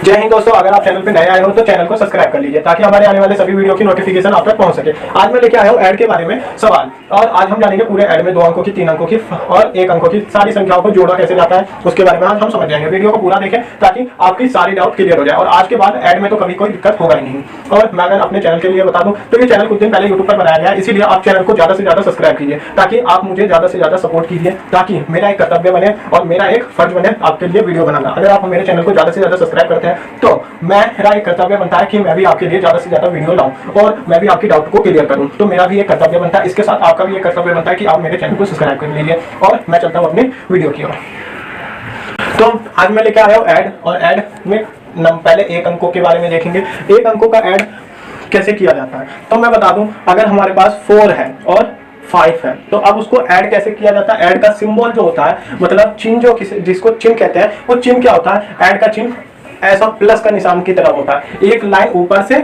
जय हिंद दोस्तों, अगर आप चैनल पे नए आए हो तो चैनल को सब्सक्राइब कर लीजिए ताकि हमारे आने वाले सभी वीडियो की नोटिफिकेशन आप तक पहुंच सके। आज मैं लेके आया हूं ऐड के बारे में सवाल, और आज हम जानेंगे पूरे ऐड में 2 अंकों की, 3 अंकों की और 1 अंकों की सारी संख्याओं को जोड़ा कैसे जाता है उसके बारे में आज हम समझ जाएंगे। वीडियो को पूरा देखें ताकि आपकी सारी डाउट क्लियर हो जाए, और आज के बाद ऐड में तो कभी कोई दिक्कत होगा ही नहीं। और मैं अगर अपने चैनल के लिए बता दूं तो ये चैनल कुछ दिन पहले यूट्यूब पर बनाया गया है, इसीलिए आप चैनल को ज्यादा से ज्यादा सब्सक्राइब कीजिए ताकि आप मुझे ज्यादा से ज्यादा सपोर्ट कीजिए, ताकि मेरा एक कर्तव्य बने और मेरा एक फर्ज बने आपके लिए वीडियो बनाना। अगर आप मेरे चैनल को ज्यादा से ज्यादा सब्सक्राइब करते हैं तो मेरा एक कर्तव्य बनता है कि मैं भी आपके लिए ज्यादा से ज्यादा वीडियो लाऊं और मैं भी आपकी डाउट को क्लियर करूं। तो मेरा भी एक कर्तव्य बनता है, इसके साथ आपका भी एक कर्तव्य बनता है कि आप मेरे चैनल को सब्सक्राइब कर लीजिए। और मैं चलता हूं अपनी वीडियो की ओर। तो आज मैं लेके आया हूं ऐड, और ऐड में पहले 1 अंकों के बारे में देखेंगे। 1 अंकों का ऐड कैसे किया जाता है तो मैं बता दूं, अगर हमारे पास 4 है और 5 है तो अब उसको ऐड कैसे किया जाता है। ऐड का सिंबल जो होता है, मतलब चिन्ह, जो जिसको चिन्ह कहते हैं, वो चिन्ह क्या होता है। ऐड का चिन्ह ऐसा प्लस का निशान की तरह होता है, एक लाइन ऊपर से,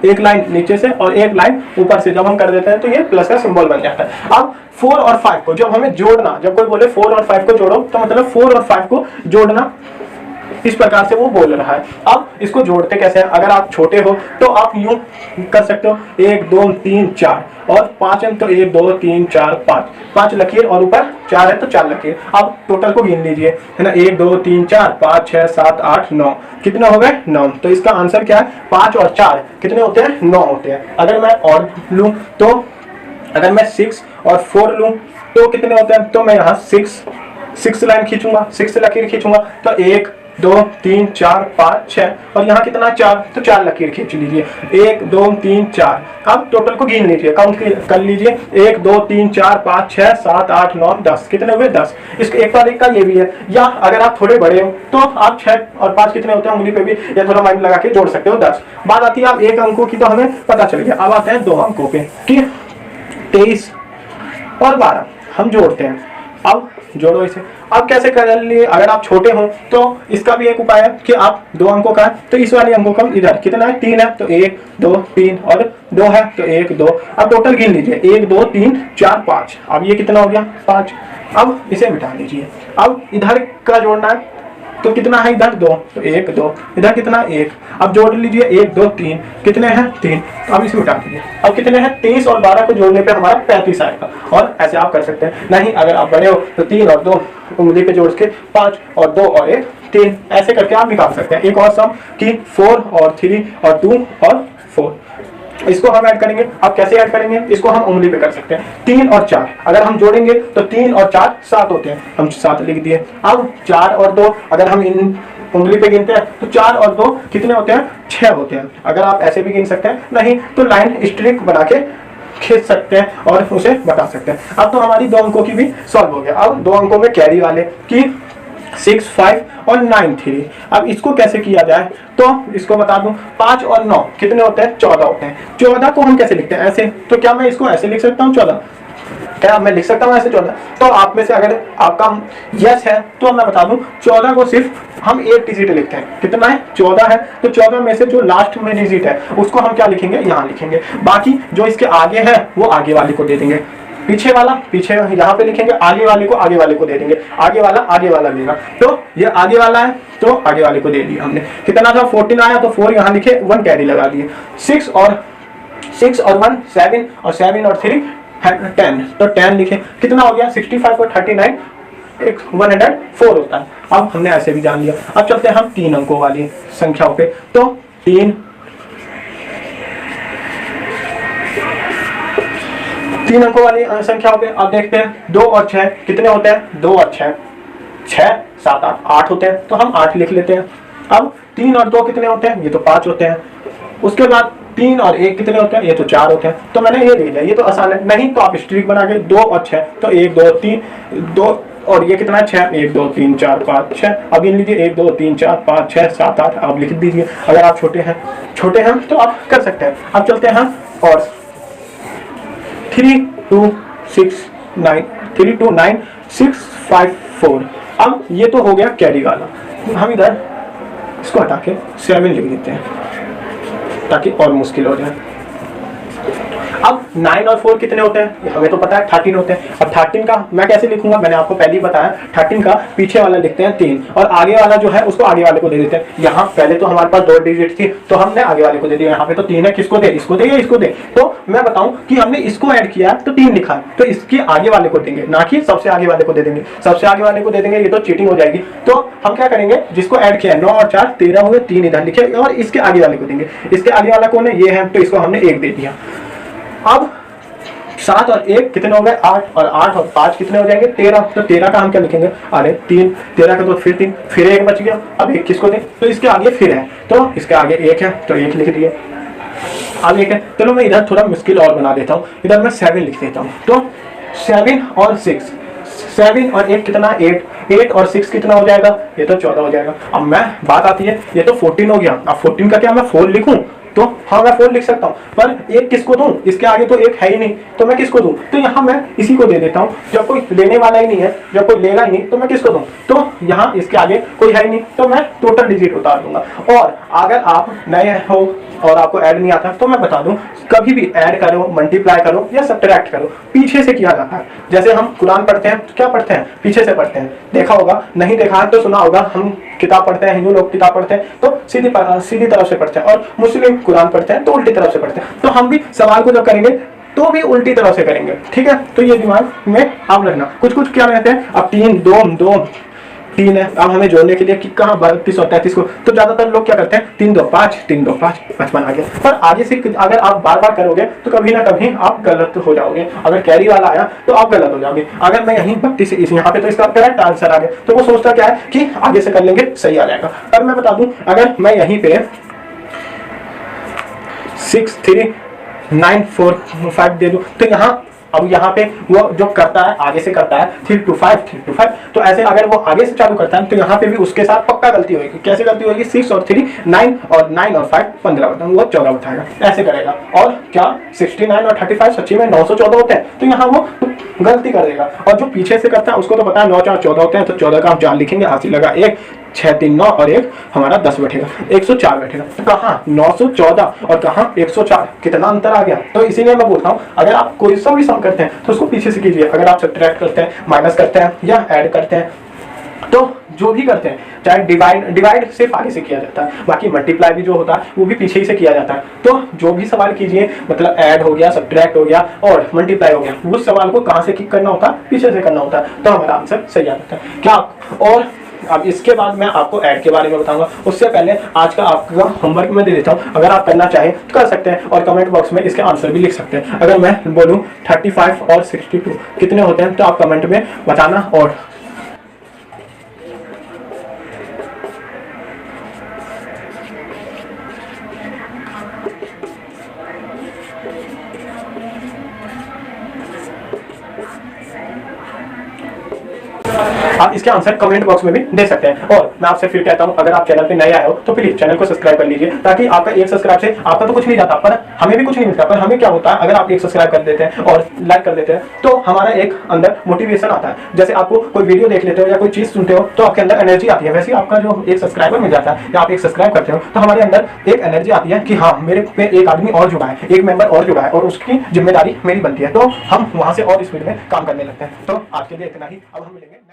एक लाइन नीचे से और एक लाइन ऊपर से जब हम कर देते हैं तो ये प्लस का सिंबल बन जाता है। अब 4 और 5 को जब हमें जोड़ना, जब कोई बोले 4 और 5 को जोड़ो तो मतलब 4 और 5 को जोड़ना इस प्रकार से वो बोल रहा है। अब इसको जोड़ते कैसे हैं, अगर आप छोटे हो तो आप यूं कर सकते हो 1 2 3 4 और 5 अंक, तो 1 2 3 4 5 लकीर और ऊपर 4 है तो 4 लकीर। अब टोटल को गिन लीजिए, है ना। 1 2 3 4 5 6 7 8 9, कितने हो गए 9। तो इसका आंसर क्या है, 5 और 4 कितने होते हैं, 9 होते हैं। अगर मैं और लूं तो, अगर मैं 6 और 4 लूं तो कितने होते हैं, तो मैं यहाँ 6 लाइन खींचूंगा, 6 लकीर खींचूंगा तो 1 2 3 4 5 6 और यहाँ कितना 4, तो 4 लकीर खींच लीजिए। 1 2 3 4, अब टोटल को गिन लीजिए, काउंट कर लीजिए। 1 2 3 4 5 6 7 8 9 10, कितने हुए 10। इसके एक बार एक का ये भी है। या अगर आप थोड़े बड़े हो तो आप 6 और 5 कितने होते हैं, उंगली पे भी या थोड़ा माइंड लगा के जोड़ सकते हो 10। बात आती है अब 1 अंकों की, तो हमें पता चल गया। अब आते हैं 2 अंकों पे कि 23 और 12 हम जोड़ते हैं। अब जोड़ो इसे। अब कैसे कर लिए, अगर आप छोटे हो तो इसका भी एक उपाय है कि आप 2 अंकों का है तो इस वाले अंकों का इधर कितना है, 3 है तो 1 2 3 और 2 है तो 1 2। अब टोटल गिन लीजिए, 1 2 3 4 5। अब ये कितना हो गया 5। अब इसे मिटा लीजिए। अब इधर का जोड़ना है तो कितना है, इधर 2 तो 1 2, इधर कितना 1। अब जोड़ लीजिए 1 2 3, कितने हैं 3। अब इसे मिटा दीजिए। अब कितने हैं 23 और 12 को जोड़ने पे हमारा 35 आएगा। और ऐसे आप कर सकते हैं। नहीं, अगर आप बड़े हो तो 3 और 2 उंगली पे जोड़ के 5 और 2 और 1 3, ऐसे करके आप निकाल सकते हैं। एक और सम कि 4 और 3 और 2 और 4, इसको हम ऐड करेंगे। अब कैसे ऐड करेंगे, इसको हम उंगली पे कर सकते हैं। 3 और 4 अगर हम जोड़ेंगे तो 3 और 4 7 होते हैं, हम 7 लिख दिए। अब 4 और 2 अगर हम इन उंगली पे गिनते हैं तो 4 और 2 कितने होते हैं, 6 होते हैं। अगर आप ऐसे भी गिन सकते हैं, नहीं तो लाइन स्ट्रिक बना के खींच सकते हैं और उसे बता सकते हैं। अब तो हमारी 2 अंकों की भी सॉल्व हो गया। अब 2 अंकों में कैरी वाले की 6 5 और 9 3। अब इसको कैसे किया जाए तो इसको बता दूं, 5 और 9 कितने होते हैं, 14 होते हैं। 14 को हम कैसे लिखते हैं, ऐसे। तो क्या मैं इसको ऐसे लिख सकता हूँ 14, क्या मैं लिख सकता हूँ ऐसे 14। तो आप में से अगर आपका यस है तो मैं बता दूं, 14 को सिर्फ हम 1 डिजिट लिखते हैं। कितना है 14 है, तो 14 में से जो लास्ट में डिजिट है उसको हम क्या लिखेंगे, यहाँ लिखेंगे। बाकी जो इसके आगे है वो आगे वाले को दे देंगे, पीछे वाला पीछे यहाँ पे लिखेंगे, आगे वाले को दे देंगे। आगे वाला लेगा, तो ये आगे वाला है तो आगे वाले को दे दिया हमने। कितना था 14 आया तो 4 यहाँ लिखे, 1 कैरी लगा दिए। 6 और 1 7 और 7 और 3 10, तो 10 लिखे। कितना हो गया 65 और 39 104 होता है। अब हमने ऐसे भी जान लिया। अब चलते हैं हम 3 अंकों वाली संख्याओं पे। तो 3 अंकों वाली संख्याओं पे अब देखते हैं 2 और 6 कितने होते हैं, 2 और 6 6 7 8 8 होते हैं, तो हम 8 लिख लेते हैं। अब 3 और 2 कितने होते हैं, ये तो 5 होते हैं। उसके बाद 3 और 1 कितने होते हैं, ये तो 4 होते हैं। तो मैंने ये ले लिया, ये तो आसान है। नहीं तो आप स्ट्रिक बना के 2 और 6, तो 1 2 3 2 और ये कितना है 6, 1 2 3 4 5 6। अब गिन लीजिए 1 2 3 4 5 6 7 8, आप लिख दीजिए। अगर आप छोटे हैं तो आप कर सकते हैं। अब चलते हैं और 3 2 9 6 5 4। अब ये तो हो गया कैरी वाला, हम इधर इसको हटा के 7 लिख देते हैं ताकि और मुश्किल हो जाए। अब 9 और 4 कितने होते हैं, हमें तो पता है 13 होते हैं। अब 13 का मैं कैसे लिखूंगा, मैंने आपको पहले ही बताया, 13 का पीछे वाला लिखते हैं 3 और आगे वाला जो है उसको आगे वाले को दे देते हैं। यहाँ पहले तो हमारे पास 2 डिजिट थी तो हमने आगे वाले को दे दिया, यहाँ पे तो 3 है, किसको दे, इसको दे या इसको दे। तो मैं बताऊं कि हमने इसको ऐड किया तो 3 लिखा है, तो इसके आगे वाले को देंगे, ना कि सबसे आगे वाले को दे देंगे। सबसे आगे वाले को दे देंगे ये तो चीटिंग हो जाएगी। तो हम क्या करेंगे, जिसको ऐड किया 9 और 4 13 हो गए, 3 इधर लिखे और इसके आगे वाले को देंगे। इसके आगे वाला कौन है, ये है, तो इसको हमने 1 दे दिया। अब 7 और 1 कितने हो गए 8 और 8 और 5 कितने हो जाएंगे 13। तो 13 का हम क्या लिखेंगे, अरे 3, 13 का तो फिर 3, फिर 1 बच गया। अब 1 किसको दें, तो इसके आगे फिर है, तो इसके आगे 1 है तो 1 लिख दिए। अब 1 है, चलो मैं इधर थोड़ा मुश्किल और बना देता हूँ, इधर मैं 7 लिख देता हूँ। तो 7 और 6, 7 और 1 कितना 8, 8 और 6 कितना हो जाएगा, ये तो 14 हो जाएगा। अब मैं बात आती है, ये तो 14 हो गया। अब 14 का क्या मैं 4 लिखूं, तो हाँ मैं 4 लिख सकता हूँ, पर 1 किसको दूं, इसके आगे तो 1 है ही नहीं, तो मैं किसको दूं, तो यहाँ मैं इसी को दे देता हूँ। जब कोई लेने वाला ही नहीं है, जब कोई लेगा ही नहीं, तो मैं किसको दूं, तो यहाँ इसके आगे कोई है ही नहीं, तो मैं टोटल डिजिट उतार दूंगा। और अगर आप नए हो और आपको ऐड नहीं आता तो मैं बता दूं, कभी भी ऐड करो, मल्टीप्लाई करो या सब्ट्रैक्ट करो, पीछे से किया जाता है। जैसे हम कुरान पढ़ते हैं तो क्या पढ़ते हैं, पीछे से पढ़ते हैं। देखा होगा, नहीं देखा है तो सुना होगा, हम किताब पढ़ते हैं, हिंदू लोग किताब पढ़ते हैं तो सीधी तरफ से पढ़ते हैं, और मुस्लिम कुरान पढ़ते हैं तो उल्टी तरफ से पढ़ते हैं। तो हम भी सवाल को जब करेंगे तो भी उल्टी तरफ से करेंगे, ठीक है। तो ये दिमाग में आप रखना। कुछ कुछ क्या रहते हैं, अब 3 2 2 3 है, अब हमें जोड़ने के लिए कि कहाँ 32 और 33 को, तो ज्यादातर लोग क्या करते हैं 3 2 5 3 2 5 55 आ गया। पर आगे से अगर आप बार बार करोगे तो कभी ना कभी आप गलत हो जाओगे। अगर कैरी वाला आया तो आप गलत हो जाओगे। अगर मैं यहीं 32 यहाँ पे, तो इसका करेक्ट आंसर आ गया, तो वो सोचता क्या है कि आगे से कर लेंगे सही आ जाएगा। पर मैं बता दूं, अगर मैं यहीं पे 6 3 9 4 5 दे दूं, तो यहाँ अब यहाँ पे वो जो करता है आगे से करता है 3 2 5 3 2 5, तो ऐसे अगर वो आगे से चालू करता है तो यहाँ पे भी उसके साथ पक्का गलती होगी। कैसे गलती होगी, 6 और 3 9 और 9 और 5 15 बताऊँ, वो 14 बताएगा, ऐसे करेगा। और क्या 69 और 35 सच्ची में 914 होते हैं, तो यहाँ वो गलती कर देगा। और जो पीछे से करता है उसको तो पता है 9 4 14 होते हैं, तो 14 का हम 4 लिखेंगे, हासिल लगा 1 6 3 9 और 1 हमारा 10 बैठेगा, 104 बैठेगा। तो कहाँ 914 और कहाँ 104, कितना अंतर आ गया। तो इसीलिए मैं बोलता हूँ, अगर आप कोई सा भी सम करते हैं तो उसको पीछे से कीजिए। अगर आप सब्ट्रैक्ट करते हैं, माइनस करते हैं या ऐड करते हैं, तो जो भी करते हैं, चाहे डिवाइड सिर्फ आगे से किया जाता है, बाकी मल्टीप्लाई भी जो होता है वो भी पीछे ही से किया जाता है। तो जो भी सवाल कीजिए, मतलब ऐड हो गया, सब्ट्रैक्ट हो गया और मल्टीप्लाई हो गया, उस सवाल को कहाँ से करना होता है, पीछे से करना होता है, तो हमारा आंसर सही आ जाता है। क्या और अब इसके बाद मैं आपको ऐड के बारे में बताऊंगा। उससे पहले आज का आपका होमवर्क मैं दे देता हूं, अगर आप करना चाहें तो कर सकते हैं, और कमेंट बॉक्स में इसके आंसर भी लिख सकते हैं। अगर मैं बोलूं 35 और 62 कितने होते हैं, तो आप कमेंट में बताना। और आप इसके आंसर कमेंट बॉक्स में भी दे सकते हैं। और मैं आपसे फिर कहता हूं, अगर आप चैनल पे नए आए हो तो प्लीज चैनल को सब्सक्राइब कर लीजिए, ताकि आपका एक सब्सक्राइब से आपका तो कुछ नहीं जाता, पर हमें भी कुछ नहीं मिलता। पर हमें क्या होता है, अगर आप एक सब्सक्राइब कर देते हैं और लाइक कर देते हैं तो हमारा एक अंदर मोटिवेशन आता है। जैसे आपको कोई वीडियो देख लेते हो या कोई चीज सुनते हो तो आपके अंदर एनर्जी आती है, वैसे आपका जो एक सब्सक्राइबर मिल जाता है या आप एक सब्सक्राइब करते हो तो हमारे अंदर एक एनर्जी आती है कि हाँ, मेरे पे एक आदमी और जुड़ा है, एक मेंबर और जुड़ा है, और उसकी जिम्मेदारी मेरी बनती है, तो हम वहां से और स्पीड में काम करने लगते हैं। तो आज के लिए इतना ही, अब हम मिलेंगे।